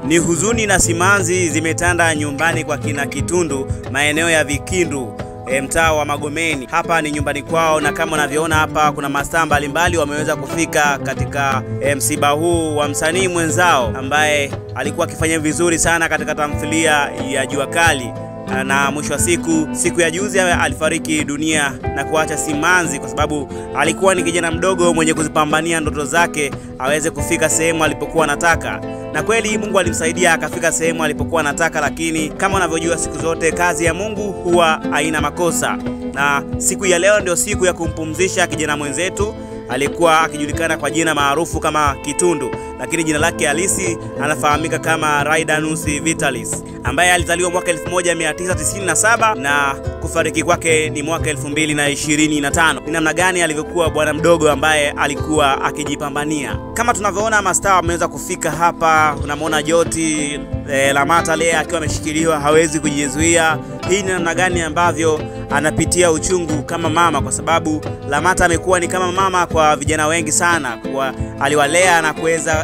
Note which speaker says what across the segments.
Speaker 1: Ni huzuni na simanzi zimetanda nyumbani kwa kina Kitundu, maeneo ya Vikindu, mtaa wa Magomeni. Hapa ni nyumbani kwao, na kama unavyoona hapa kuna mastaa mbalimbali wameweza kufika katika msiba huu wa msanii mwenzao ambaye alikuwa akifanya vizuri sana katika tamthilia ya Jua Kali, na mwisho wa siku ya juzi alifariki dunia na kuacha simanzi, kwa sababu alikuwa ni kijana mdogo mwenye kuzipambania ndoto zake aweze kufika sehemu alipokuwa anataka. Na kweli Mungu alimsaidia akafika sehemu alipokuwa anataka, lakini kama unavyojua siku zote kazi ya Mungu huwa haina makosa. Na siku ya leo ndio siku ya kumpumzisha kijana mwenzetu. Alikuwa akijulikana kwa jina maarufu kama Kitundu, lakini jina lake halisi anafahamika kama Raidanus Vitalis, ambaye alizaliwa mwaka 1997 na kufariki kwake ni mwaka 2025. Ni namna gani alivyokuwa bwana mdogo ambaye alikuwa akijipambania. Kama tunavyoona mastaa wameweza kufika hapa. Unamwona Joti Lamata Lea akiwa ameshikiliwa, hawezi kujizuia. Hii ni namna gani ambavyo anapitia uchungu kama mama, kwa sababu Lamata amekuwa ni kama mama kwa vijana wengi sana.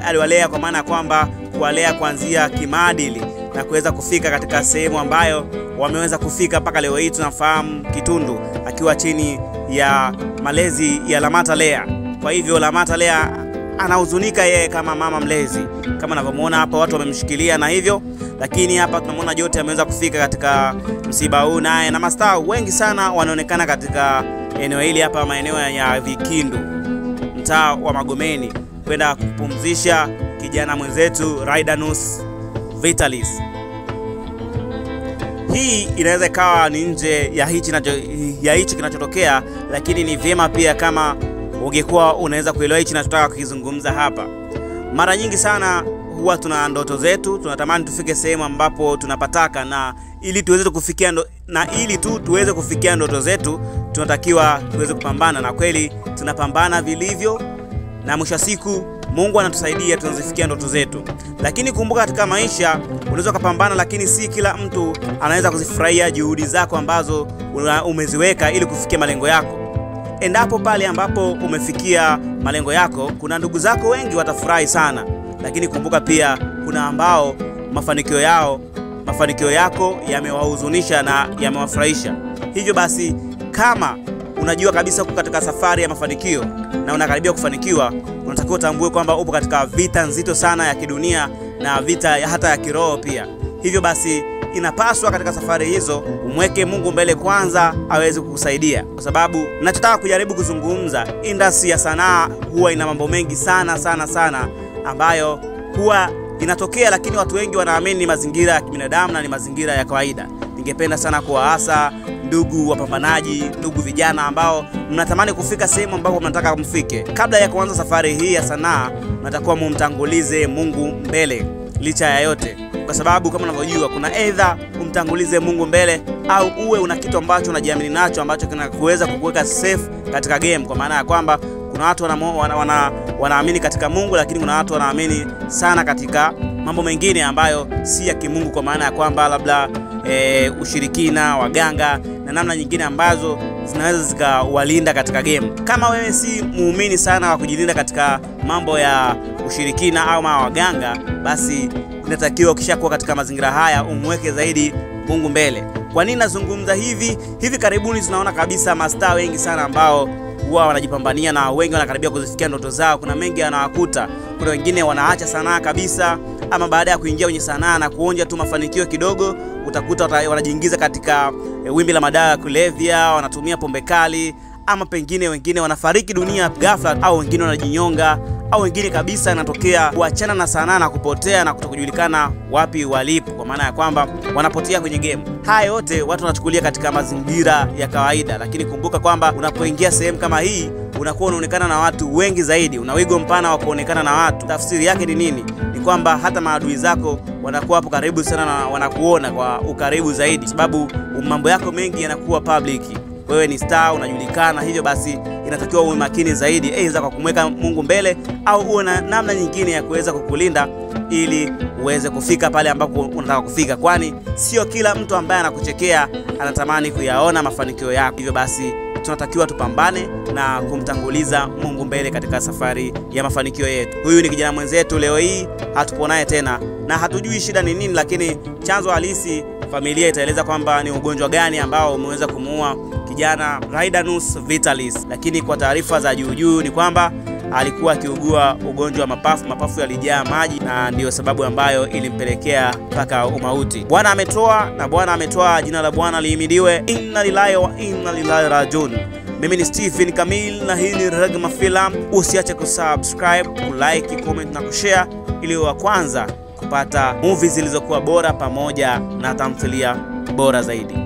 Speaker 1: Aliwalea kwa maana kwamba kuwalea kuanzia kimaadili na kuweza kufika katika sehemu ambayo wameweza kufika mpaka leo hii. Tunafahamu Kitundu akiwa chini ya malezi ya Lamata Lea. Kwa hivyo Lamata Lea anahuzunika yeye kama mama mlezi, kama unavyomuona hapa watu wamemshikilia na hivyo. Lakini hapa tunamwona Joti ameweza kufika katika msiba huu naye, na mastaa wengi sana wanaonekana katika eneo hili hapa, maeneo ya Vikindu, mtaa wa Magomeni, kwenda kupumzisha kijana mwenzetu Raidanus Vitalis. Hii inaweza ikawa ni nje ya hichi kinachotokea, lakini ni vyema pia kama ungekuwa unaweza kuelewa hichi ninachotaka kukizungumza hapa. Mara nyingi sana huwa tuna ndoto zetu, tunatamani tufike sehemu ambapo tunapataka, na ili tuweze kufikia ndoto zetu tunatakiwa tuweze kupambana, na kweli tunapambana vilivyo, na mwisho siku Mungu anatusaidia tunazifikia ndoto zetu. Lakini kumbuka, katika maisha unaweza kupambana, lakini si kila mtu anaweza kuzifurahia juhudi zako ambazo umeziweka ili kufikia malengo yako. Endapo pale ambapo umefikia malengo yako, kuna ndugu zako wengi watafurahi sana, lakini kumbuka pia kuna ambao mafanikio yako yamewahuzunisha na yamewafurahisha. Hivyo basi, kama unajua kabisa uko katika safari ya mafanikio na unakaribia kufanikiwa, unatakiwa utambue kwamba upo katika vita nzito sana ya kidunia na vita hata ya kiroho pia. Hivyo basi inapaswa katika safari hizo umweke Mungu mbele kwanza aweze kukusaidia, kwa sababu ninachotaka kujaribu kuzungumza, industry ya sanaa huwa ina mambo mengi sana ambayo huwa inatokea, lakini watu wengi wanaamini ni mazingira ya kibinadamu na ni mazingira ya kawaida. Ningependa sana kuwaasa ndugu wapambanaji, ndugu vijana ambao mnatamani kufika sehemu ambapo mnataka mfike, kabla ya kuanza safari hii ya sanaa, mnatakiwa mumtangulize Mungu mbele licha ya yote, kwa sababu kama unavyojua kuna either umtangulize Mungu mbele au uwe una kitu ambacho unajiamini nacho ambacho kinakuweza kukuweka safe katika game. Kwa maana ya kwamba kuna watu wanaamini katika Mungu, lakini kuna watu wanaamini sana katika mambo mengine ambayo si ya kimungu, kwa maana ya kwamba labda ushirikina, waganga na namna nyingine ambazo zinaweza zikawalinda katika game. Kama wewe si muumini sana wa kujilinda katika mambo ya ushirikina au waganga, basi inatakiwa ukishakuwa katika mazingira haya umweke zaidi Mungu mbele. Kwa nini nazungumza hivi? Hivi karibuni tunaona kabisa mastaa wengi sana ambao huwa wanajipambania na wengi wanakaribia kuzifikia ndoto zao. Kuna mengi yanawakuta, kuna wengine wanaacha sanaa kabisa, ama baada ya kuingia kwenye sanaa na kuonja tu mafanikio kidogo, utakuta wanajiingiza katika wimbi la madawa ya kulevya, wanatumia pombe kali, ama pengine wengine wanafariki dunia ghafla, au wengine wanajinyonga, au wengine kabisa inatokea kuachana na sanaa na kupotea na kutokujulikana wapi walipo, kwa maana ya kwamba wanapotea kwenye game. Haya yote watu wanachukulia katika mazingira ya kawaida, lakini kumbuka kwamba unapoingia sehemu kama hii unakuwa unaonekana na watu wengi zaidi, una wigo mpana wa kuonekana na watu. Tafsiri yake ni nini? Ni kwamba hata maadui zako wanakuwa hapo karibu sana na wanakuona kwa ukaribu zaidi, sababu mambo yako mengi yanakuwa public. Wewe ni star, unajulikana, hivyo basi inatakiwa uwe makini zaidi, aidha kwa kumweka Mungu mbele au uwe na namna nyingine ya kuweza kukulinda ili uweze kufika pale ambapo unataka kufika, kwani sio kila mtu ambaye anakuchekea anatamani kuyaona mafanikio yako. Hivyo basi tunatakiwa tupambane na kumtanguliza Mungu mbele katika safari ya mafanikio yetu. Huyu ni kijana mwenzetu, leo hii hatupo naye tena na hatujui shida ni nini, lakini chanzo halisi familia itaeleza kwamba ni ugonjwa gani ambao umeweza kumuua kijana Raidanus Vitalis. Lakini kwa taarifa za juu ni kwamba alikuwa akiugua ugonjwa wa mapafu yalijaa maji, na ndiyo sababu ambayo ilimpelekea mpaka umauti. Bwana ametoa na Bwana ametoa, jina la Bwana lihimidiwe. Inna lillahi wa inna ilaihi rajiun. Mimi ni Stephen Kamil na hii ni Regma Film. Usiache kusubscribe, kulike, comment na kushare ili wa kwanza kupata movies zilizokuwa bora pamoja na tamthilia bora zaidi.